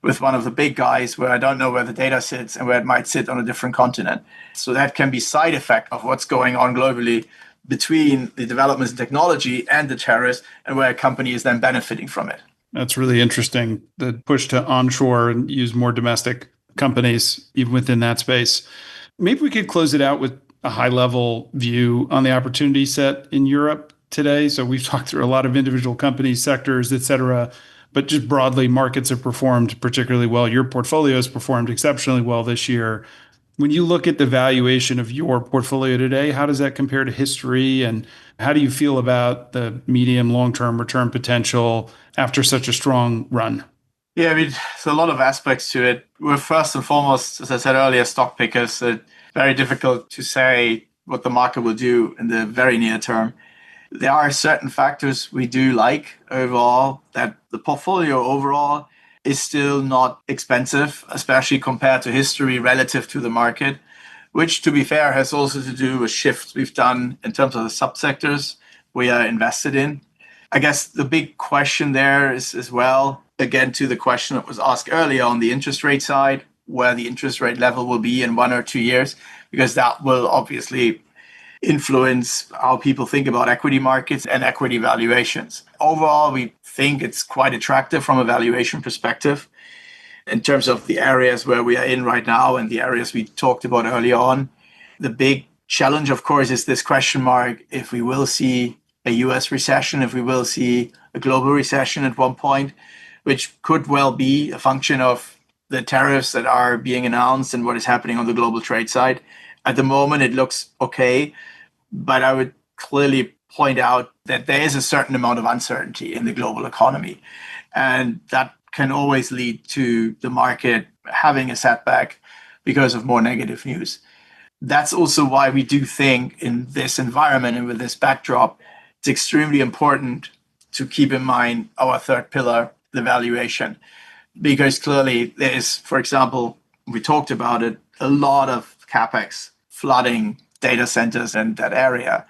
with one of the big guys where I don't know where the data sits and where it might sit on a different continent. So that can be side effect of what's going on globally between the developments in technology and the tariffs, and where a company is then benefiting from it. That's really interesting, the push to onshore and use more domestic companies even within that space. Maybe we could close it out with a high-level view on the opportunity set in Europe today. So we've talked through a lot of individual companies, sectors, et cetera, but just broadly, markets have performed particularly well. Your portfolio has performed exceptionally well this year. When you look at the valuation of your portfolio today, how does that compare to history? And how do you feel about the medium, long-term return potential after such a strong run? Yeah, I mean, there's a lot of aspects to it. We're first and foremost, as I said earlier, stock pickers. So very difficult to say what the market will do in the very near term. There are certain factors we do like overall, that the portfolio overall is still not expensive, especially compared to history relative to the market, which, to be fair, has also to do with shifts we've done in terms of the subsectors we are invested in. I guess the big question there is as well, again, to the question that was asked earlier on the interest rate side, where the interest rate level will be in 1 or 2 years, because that will obviously influence how people think about equity markets and equity valuations. Overall, we think it's quite attractive from a valuation perspective in terms of the areas where we are in right now and the areas we talked about earlier on. The big challenge, of course, is this question mark if we will see a US recession, if we will see a global recession at one point, which could well be a function of the tariffs that are being announced and what is happening on the global trade side. At the moment, it looks okay, but I would clearly point out that there is a certain amount of uncertainty in the global economy. And that can always lead to the market having a setback because of more negative news. That's also why we do think in this environment and with this backdrop, it's extremely important to keep in mind our third pillar, the valuation. Because clearly there is, for example, we talked about it, a lot of CapEx flooding data centers in that area.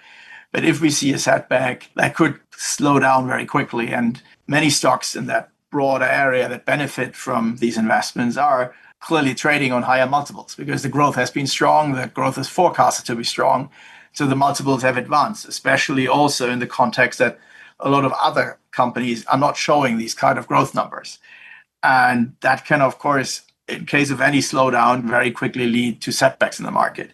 But if we see a setback, that could slow down very quickly. And many stocks in that broader area that benefit from these investments are clearly trading on higher multiples because the growth has been strong, the growth is forecasted to be strong. So the multiples have advanced, especially also in the context that a lot of other companies are not showing these kind of growth numbers. And that can, of course, in case of any slowdown, very quickly lead to setbacks in the market.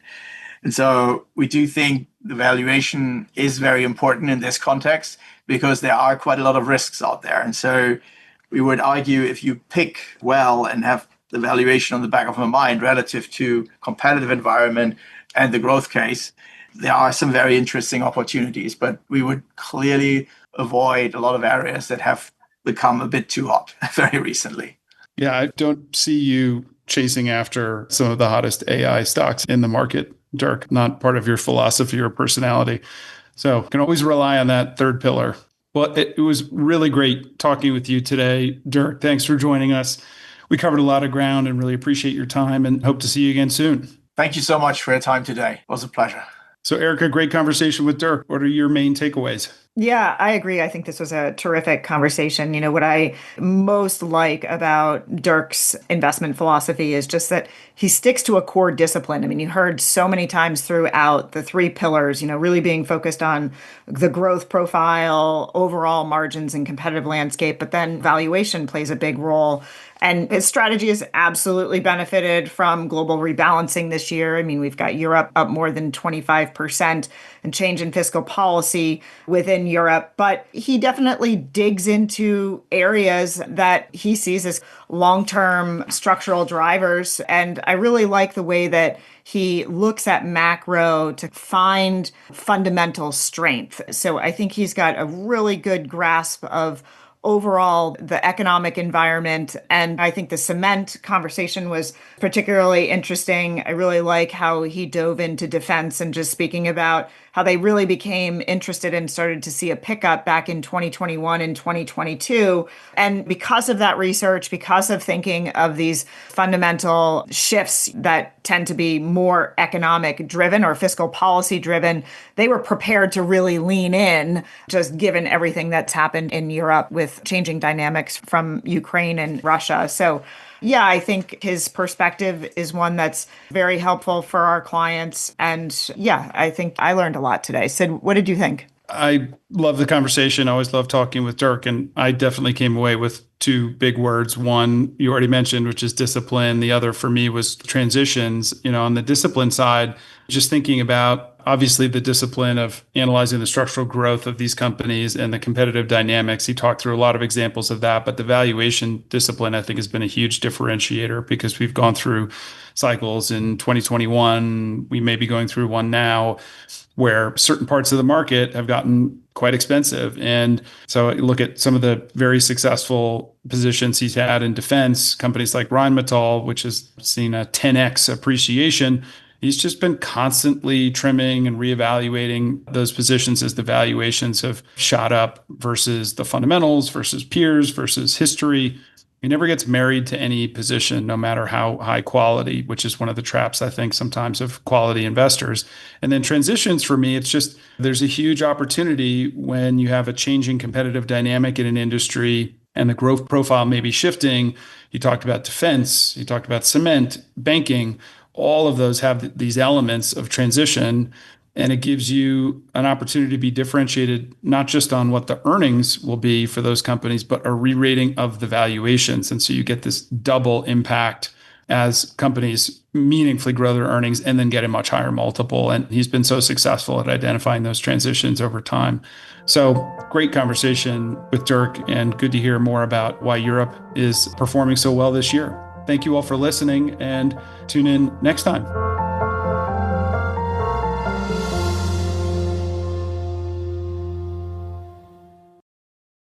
And so we do think the valuation is very important in this context because there are quite a lot of risks out there. And so we would argue if you pick well and have the valuation on the back of your mind relative to competitive environment and the growth case, there are some very interesting opportunities, but we would clearly avoid a lot of areas that have become a bit too hot very recently. Yeah, I don't see you chasing after some of the hottest AI stocks in the market, Dirk, not part of your philosophy or personality. So can always rely on that third pillar. Well, it was really great talking with you today, Dirk. Thanks for joining us. We covered a lot of ground and really appreciate your time and hope to see you again soon. Thank you so much for your time today. It was a pleasure. So, Erika, great conversation with Dirk. What are your main takeaways? Yeah, I agree. I think this was a terrific conversation. What I most like about Dirk's investment philosophy is just that he sticks to a core discipline. I mean, you heard so many times throughout the three pillars, really being focused on the growth profile, overall margins and competitive landscape, but then valuation plays a big role. And his strategy has absolutely benefited from global rebalancing this year. I mean, we've got Europe up more than 25% and change in fiscal policy within Europe. But he definitely digs into areas that he sees as long-term structural drivers. And I really like the way that he looks at macro to find fundamental strength. So I think he's got a really good grasp of overall the economic environment. And I think the cement conversation was particularly interesting. I really like how he dove into defense and just speaking about how they really became interested and started to see a pickup back in 2021 and 2022. And because of that research, because of thinking of these fundamental shifts that tend to be more economic driven or fiscal policy driven, they were prepared to really lean in, just given everything that's happened in Europe with changing dynamics from Ukraine and Russia. So yeah, I think his perspective is one that's very helpful for our clients. And yeah, I think I learned a lot today. Sid, what did you think? I love the conversation. I always love talking with Dirk. And I definitely came away with two big words. One, you already mentioned, which is discipline. The other for me was transitions. On the discipline side, just thinking about obviously the discipline of analyzing the structural growth of these companies and the competitive dynamics. He talked through a lot of examples of that, but the valuation discipline, I think, has been a huge differentiator because we've gone through cycles in 2021. We may be going through one now where certain parts of the market have gotten quite expensive. And so I look at some of the very successful positions he's had in defense, companies like Rheinmetall, which has seen a 10x appreciation. He's just been constantly trimming and reevaluating those positions as the valuations have shot up versus the fundamentals, versus peers, versus history. He never gets married to any position, no matter how high quality, which is one of the traps, I think, sometimes of quality investors. And then transitions, for me, it's just there's a huge opportunity when you have a changing competitive dynamic in an industry and the growth profile may be shifting. You talked about defense, you talked about cement, banking. All of those have these elements of transition, and it gives you an opportunity to be differentiated, not just on what the earnings will be for those companies, but a re-rating of the valuations. And so you get this double impact as companies meaningfully grow their earnings and then get a much higher multiple. And he's been so successful at identifying those transitions over time. So great conversation with Dirk, and good to hear more about why Europe is performing so well this year. Thank you all for listening, and tune in next time.